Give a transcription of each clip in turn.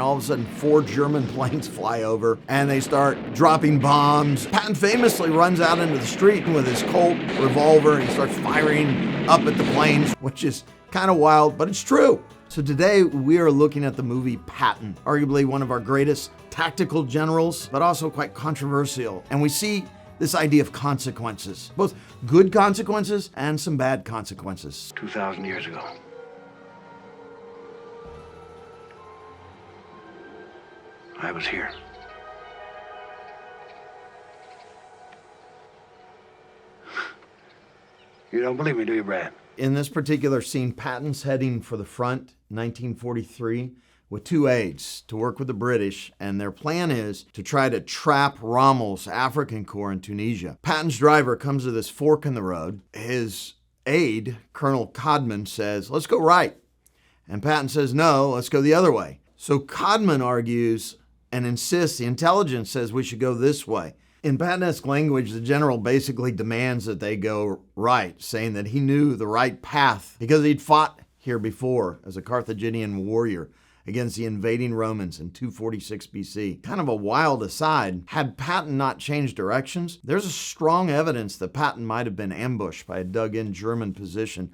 All of a sudden, 4 German planes fly over and they start dropping bombs. Patton famously runs out into the street with his Colt revolver and he starts firing up at the planes, which is kind of wild, but it's true. So today we are looking at the movie Patton, arguably one of our greatest tactical generals, but also quite controversial. And we see this idea of consequences, both good consequences and some bad consequences. 2,000 years ago. I was here. You don't believe me, do you, Brad? In this particular scene, Patton's heading for the front, 1943, with 2 aides to work with the British, and their plan is to try to trap Rommel's African Corps in Tunisia. Patton's driver comes to this fork in the road. His aide, Colonel Codman, says, "Let's go right." And Patton says, "No, let's go the other way." So Codman argues and insists, the intelligence says we should go this way. In Patton-esque language, the general basically demands that they go right, saying that he knew the right path because he'd fought here before as a Carthaginian warrior against the invading Romans in 246 BC. Kind of a wild aside, had Patton not changed directions, there's a strong evidence that Patton might have been ambushed by a dug-in German position.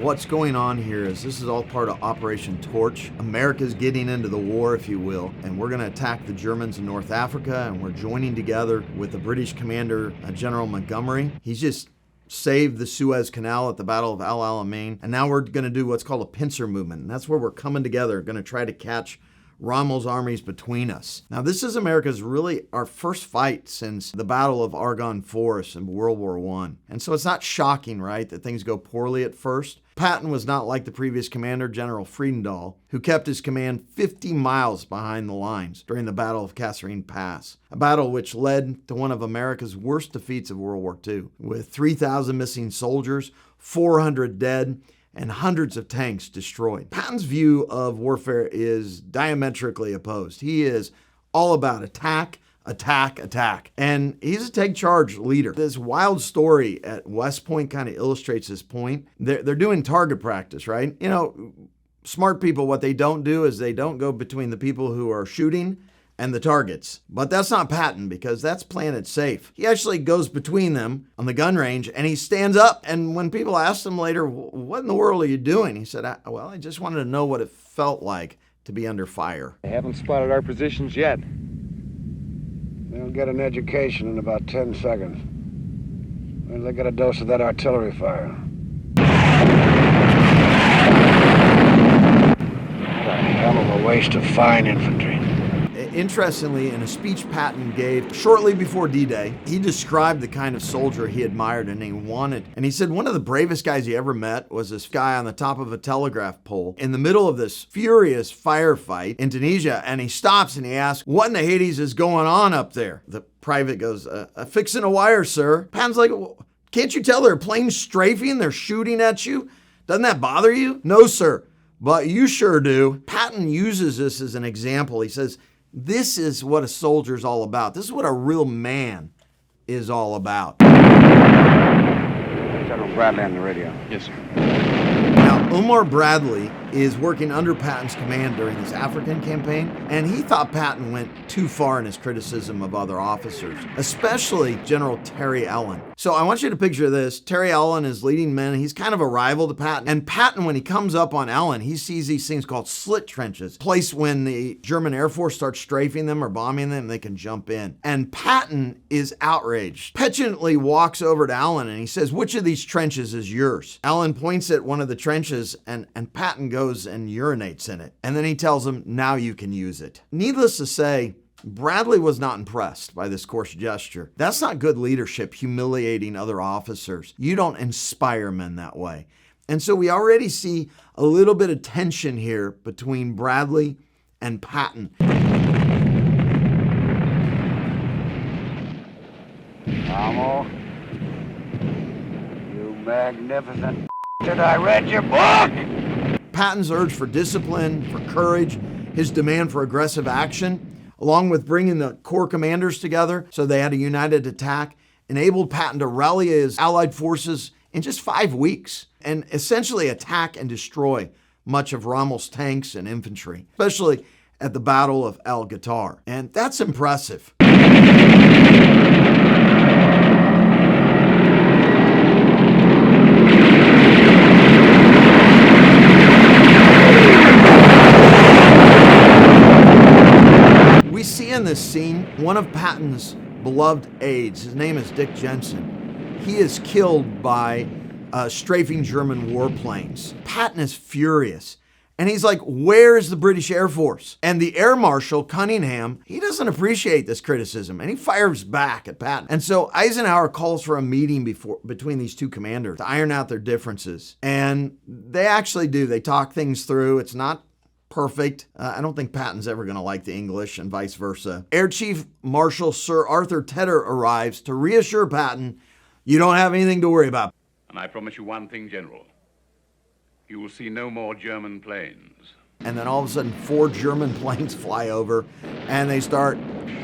What's going on here is this is all part of Operation Torch. America's getting into the war, if you will, and we're going to attack the Germans in North Africa, and we're joining together with the British commander, General Montgomery. He's just saved the Suez Canal at the Battle of El Alamein, and now we're going to do what's called a pincer movement, and that's where we're coming together, going to try to catch Rommel's armies between us. Now, this is America's really our first fight since the Battle of Argonne Forest in World War I. And so it's not shocking, right, that things go poorly at first. Patton was not like the previous commander, General Friedendahl, who kept his command 50 miles behind the lines during the Battle of Kasserine Pass, a battle which led to one of America's worst defeats of World War II, with 3,000 missing soldiers, 400 dead, and hundreds of tanks destroyed. Patton's view of warfare is diametrically opposed. He is all about attack, attack, attack. And he's a take charge leader. This wild story at West Point kind of illustrates his point. They're doing target practice, right? You know, smart people, what they don't do is they don't go between the people who are shooting and the targets. But that's not Patton, because that's playing it safe. He actually goes between them on the gun range and he stands up. And when people asked him later, "What in the world are you doing?" he said, "Well, I just wanted to know what it felt like to be under fire." They haven't spotted our positions yet. They'll get an education in about 10 seconds. And they'll get a dose of that artillery fire. What a hell of a waste of fine infantry. Interestingly, in a speech Patton gave shortly before D-Day, he described the kind of soldier he admired and he wanted. And he said one of the bravest guys he ever met was this guy on the top of a telegraph pole in the middle of this furious firefight in Tunisia. And he stops and he asks, "What in the Hades is going on up there?" The private goes, "Fixing a wire, sir." Patton's like, "Well, can't you tell there are planes strafing? They're shooting at you. Doesn't that bother you?" "No, sir, but you sure do." Patton uses this as an example. He says, this is what a soldier's all about. This is what a real man is all about. General Bradley on the radio. Yes, sir. Now, Omar Bradley is working under Patton's command during this African campaign, and he thought Patton went too far in his criticism of other officers, especially General Terry Ellen. So I want you to picture this. Terry Ellen is leading men. He's kind of a rival to Patton. And Patton, when he comes up on Ellen, he sees these things called slit trenches, place when the German Air Force starts strafing them or bombing them, they can jump in. And Patton is outraged, petulantly walks over to Ellen and he says, "Which of these trenches is yours?" Ellen points at one of the trenches and Patton goes and urinates in it. And then he tells him, "Now you can use it." Needless to say, Bradley was not impressed by this coarse gesture. That's not good leadership, humiliating other officers. You don't inspire men that way. And so we already see a little bit of tension here between Bradley and Patton. Rommel, you magnificent did I read your book? Patton's urge for discipline, for courage, his demand for aggressive action, along with bringing the corps commanders together so they had a united attack, enabled Patton to rally his Allied forces in just 5 weeks and essentially attack and destroy much of Rommel's tanks and infantry, especially at the Battle of El Guitar. And that's impressive. We see in this scene one of Patton's beloved aides. His name is Dick Jensen. He is killed by strafing German warplanes. Patton is furious. And he's like, where's the British Air Force? And the Air Marshal, Cunningham, he doesn't appreciate this criticism, and he fires back at Patton. And so Eisenhower calls for a meeting between these two commanders to iron out their differences. And they actually do. They talk things through. It's not perfect. I don't think Patton's ever going to like the English and vice versa. Air Chief Marshal Sir Arthur Tedder arrives to reassure Patton, you don't have anything to worry about. And I promise you one thing, General. You will see no more German planes. And then all of a sudden, 4 German planes fly over, and they start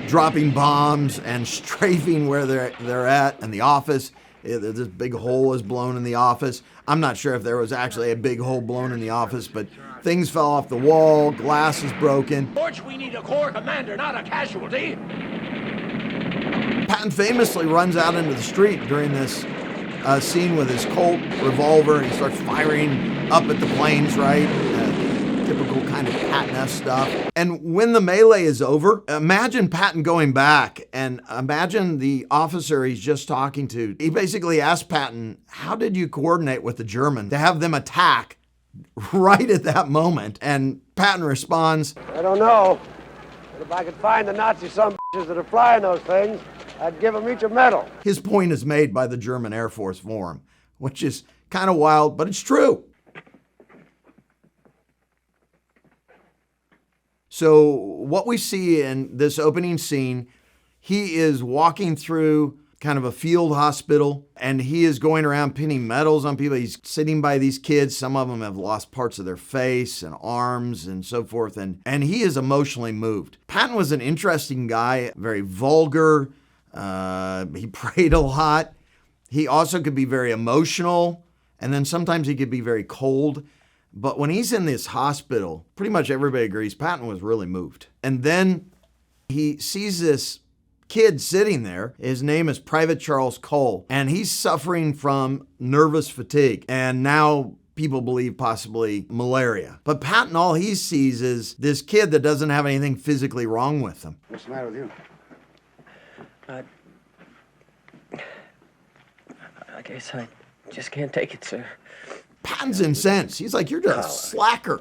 dropping bombs and strafing where they're at in the office. This big hole is blown in the office. I'm not sure if there was actually a big hole blown in the office, but things fell off the wall, glass is broken. George, we need a corps commander, not a casualty. Patton famously runs out into the street during this scene with his Colt revolver, and he starts firing up at the planes, right? Typical kind of Patton-esque stuff. And when the melee is over, imagine Patton going back, and imagine the officer he's just talking to. He basically asked Patton, how did you coordinate with the German to have them attack right at that moment? And Patton responds, I don't know, but if I could find the Nazi son bitches that are flying those things, I'd give them each a medal. His point is made by the German Air Force for him, which is kind of wild, but it's true. So what we see in this opening scene, he is walking through kind of a field hospital, and he is going around pinning medals on people. He's sitting by these kids. Some of them have lost parts of their face and arms and so forth, and he is emotionally moved. Patton was an interesting guy, very vulgar. He prayed a lot. He also could be very emotional, and then sometimes he could be very cold. But when he's in this hospital, pretty much everybody agrees Patton was really moved. And then he sees this kid sitting there. His name is Private Charles Cole, and he's suffering from nervous fatigue. And now people believe possibly malaria. But Patton, all he sees is this kid that doesn't have anything physically wrong with him. What's the matter with you? I guess I just can't take it, sir. Patton's incensed. He's like, you're just a slacker.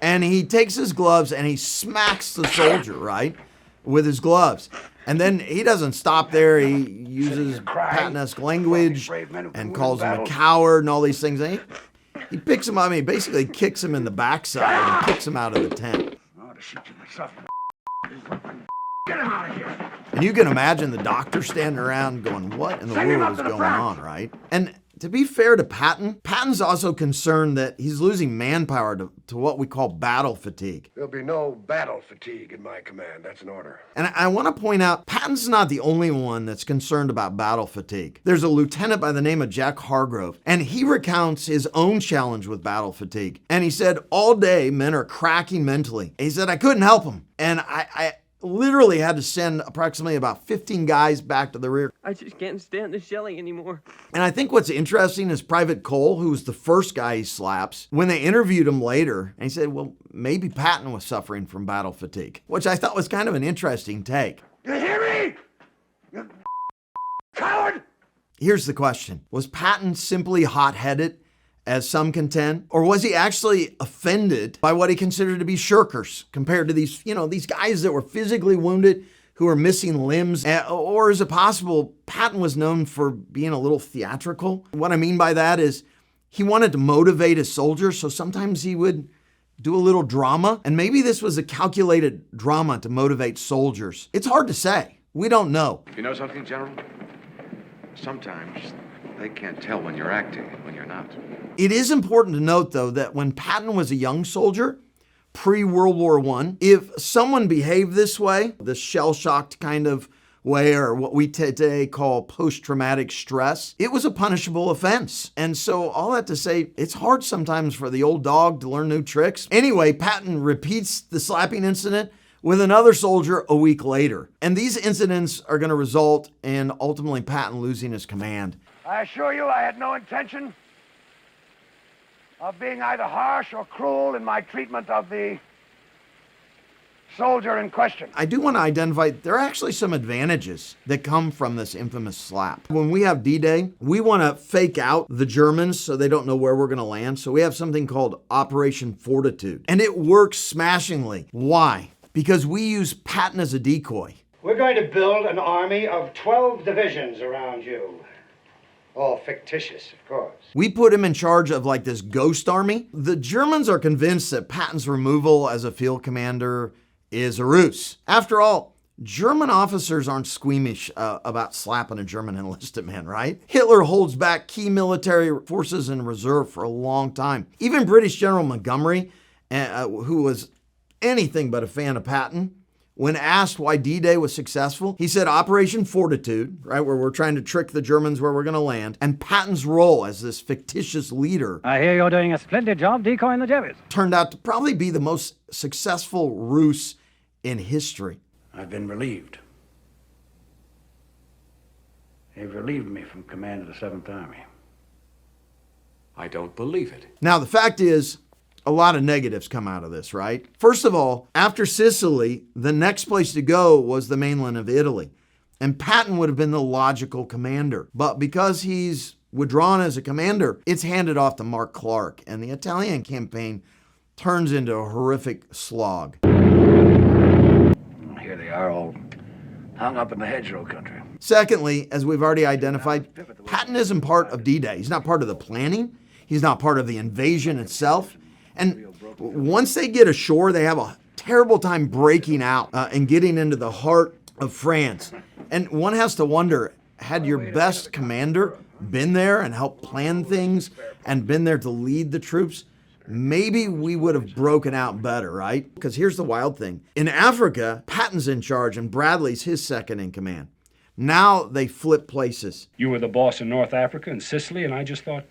And he takes his gloves and he smacks the soldier, right, with his gloves. And then he doesn't stop there. He uses Patton-esque language and calls him a coward and all these things. And he picks him up. I mean, he basically kicks him in the backside and kicks him out of the tent. Get him out of here. And you can imagine the doctor standing around going, what in the world is going on, right? And to be fair to Patton, Patton's also concerned that he's losing manpower to what we call battle fatigue. There'll be no battle fatigue in my command. That's an order. And I want to point out, Patton's not the only one that's concerned about battle fatigue. There's a lieutenant by the name of Jack Hargrove, and he recounts his own challenge with battle fatigue. And he said, all day, men are cracking mentally. He said, I couldn't help them. And I literally had to send approximately about 15 guys back to the rear. I just can't stand the shelling anymore. And I think what's interesting is Private Cole, who was the first guy he slaps, when they interviewed him later, and he said, well, maybe Patton was suffering from battle fatigue, which I thought was kind of an interesting take. You hear me? You coward! Here's the question. Was Patton simply hot-headed, as some contend? Or was he actually offended by what he considered to be shirkers compared to these guys that were physically wounded, who were missing limbs? Or is it possible Patton was known for being a little theatrical? What I mean by that is he wanted to motivate his soldiers, so sometimes he would do a little drama. And maybe this was a calculated drama to motivate soldiers. It's hard to say. We don't know. You know something, General? Sometimes they can't tell when you're acting and when you're not. It is important to note, though, that when Patton was a young soldier, pre-World War I, if someone behaved this way, this shell-shocked kind of way, or what we today call post-traumatic stress, it was a punishable offense. And so all that to say, it's hard sometimes for the old dog to learn new tricks. Anyway, Patton repeats the slapping incident with another soldier a week later. And these incidents are going to result in ultimately Patton losing his command. I assure you I had no intention of being either harsh or cruel in my treatment of the soldier in question. I do want to identify there are actually some advantages that come from this infamous slap. When we have D-Day, we want to fake out the Germans so they don't know where we're going to land. So we have something called Operation Fortitude, and it works smashingly. Why? Because we use Patton as a decoy. We're going to build an army of 12 divisions around you. All fictitious, of course. We put him in charge of like this ghost army. The Germans are convinced that Patton's removal as a field commander is a ruse. After all, German officers aren't squeamish about slapping a German enlisted man, right? Hitler holds back key military forces in reserve for a long time. Even British General Montgomery, who was anything but a fan of Patton, when asked why D-Day was successful, he said Operation Fortitude, right, where we're trying to trick the Germans where we're going to land, and Patton's role as this fictitious leader. I hear you're doing a splendid job decoying the Jerries. Turned out to probably be the most successful ruse in history. I've been relieved. They've relieved me from command of the 7th Army. I don't believe it. Now, the fact is, a lot of negatives come out of this, right? First of all, after Sicily, the next place to go was the mainland of Italy. And Patton would have been the logical commander. But because he's withdrawn as a commander, it's handed off to Mark Clark. And the Italian campaign turns into a horrific slog. Here they are, all hung up in the hedgerow country. Secondly, as we've already identified, Patton isn't part of D-Day. He's not part of the planning. He's not part of the invasion itself. And once they get ashore, they have a terrible time breaking out and getting into the heart of France. And one has to wonder, had your best commander been there and helped plan things and been there to lead the troops, maybe we would have broken out better, right? Because here's the wild thing. In Africa, Patton's in charge and Bradley's his second in command. Now they flip places. You were the boss in North Africa and Sicily, and I just thought,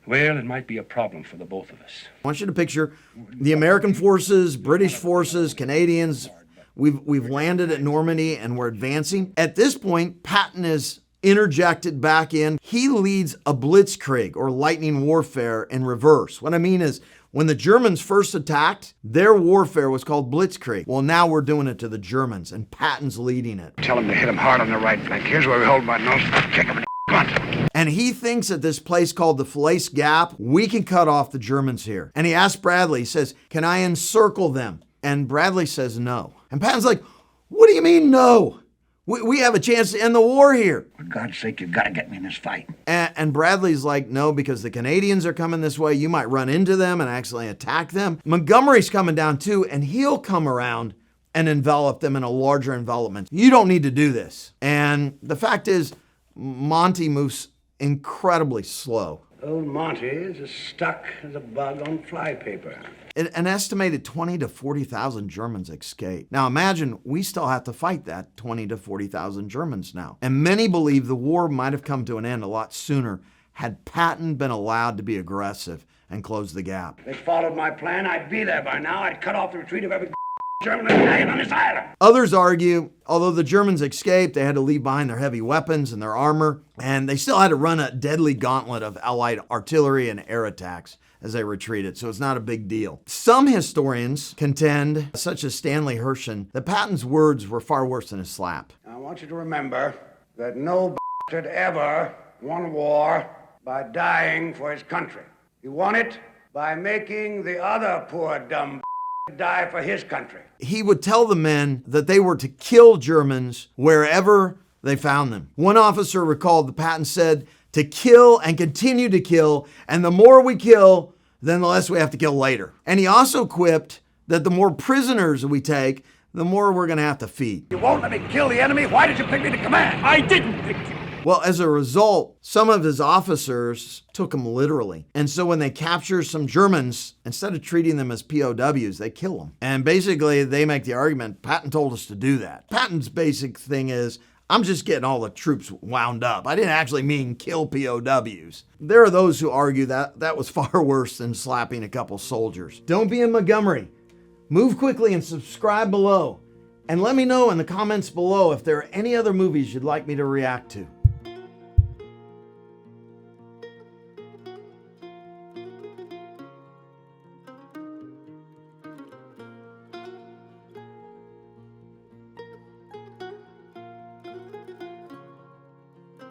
well, it might be a problem for the both of us. I want you to picture the American forces, British forces, Canadians. We've landed at Normandy and we're advancing. At this point, Patton is interjected back in. He leads a blitzkrieg, or lightning warfare, in reverse. What I mean is, when the Germans first attacked, their warfare was called blitzkrieg. Well, now we're doing it to the Germans, and Patton's leading it. Tell them to hit him hard on the right flank. Here's where we hold my nose. Kick him in the grunt. And he thinks at this place called the Falaise Gap, we can cut off the Germans here. And he asks Bradley, he says, can I encircle them? And Bradley says no. And Patton's like, what do you mean no? We have a chance to end the war here. For God's sake, you've got to get me in this fight. And Bradley's like, no, because the Canadians are coming this way. You might run into them and actually attack them. Montgomery's coming down too, and he'll come around and envelop them in a larger envelopment. You don't need to do this. And the fact is, Monty moves incredibly slow. Old Monty is as stuck as a bug on flypaper. An estimated 20 to 40,000 Germans escape. Now imagine we still have to fight that 20 to 40,000 Germans now. And many believe the war might have come to an end a lot sooner had Patton been allowed to be aggressive and close the gap. If they followed my plan, I'd be there by now. I'd cut off the retreat of every German battalion on this island. Others argue, although the Germans escaped, they had to leave behind their heavy weapons and their armor, and they still had to run a deadly gauntlet of Allied artillery and air attacks as they retreated, so it's not a big deal. Some historians contend, such as Stanley Hershen, that Patton's words were far worse than his slap. I want you to remember that no bastard ever won war by dying for his country. He won it by making the other poor dumb die for his country. He would tell the men that they were to kill Germans wherever they found them. One officer recalled that Patton said to kill and continue to kill, and the more we kill, then the less we have to kill later. And he also quipped that the more prisoners we take, the more we're going to have to feed. You won't let me kill the enemy? Why did you pick me to command? I didn't pick you. Well, as a result, some of his officers took him literally. And so when they capture some Germans, instead of treating them as POWs, they kill them. And basically, they make the argument, Patton told us to do that. Patton's basic thing is, I'm just getting all the troops wound up. I didn't actually mean kill POWs. There are those who argue that that was far worse than slapping a couple soldiers. Don't be in Montgomery. Move quickly and subscribe below. And let me know in the comments below if there are any other movies you'd like me to react to.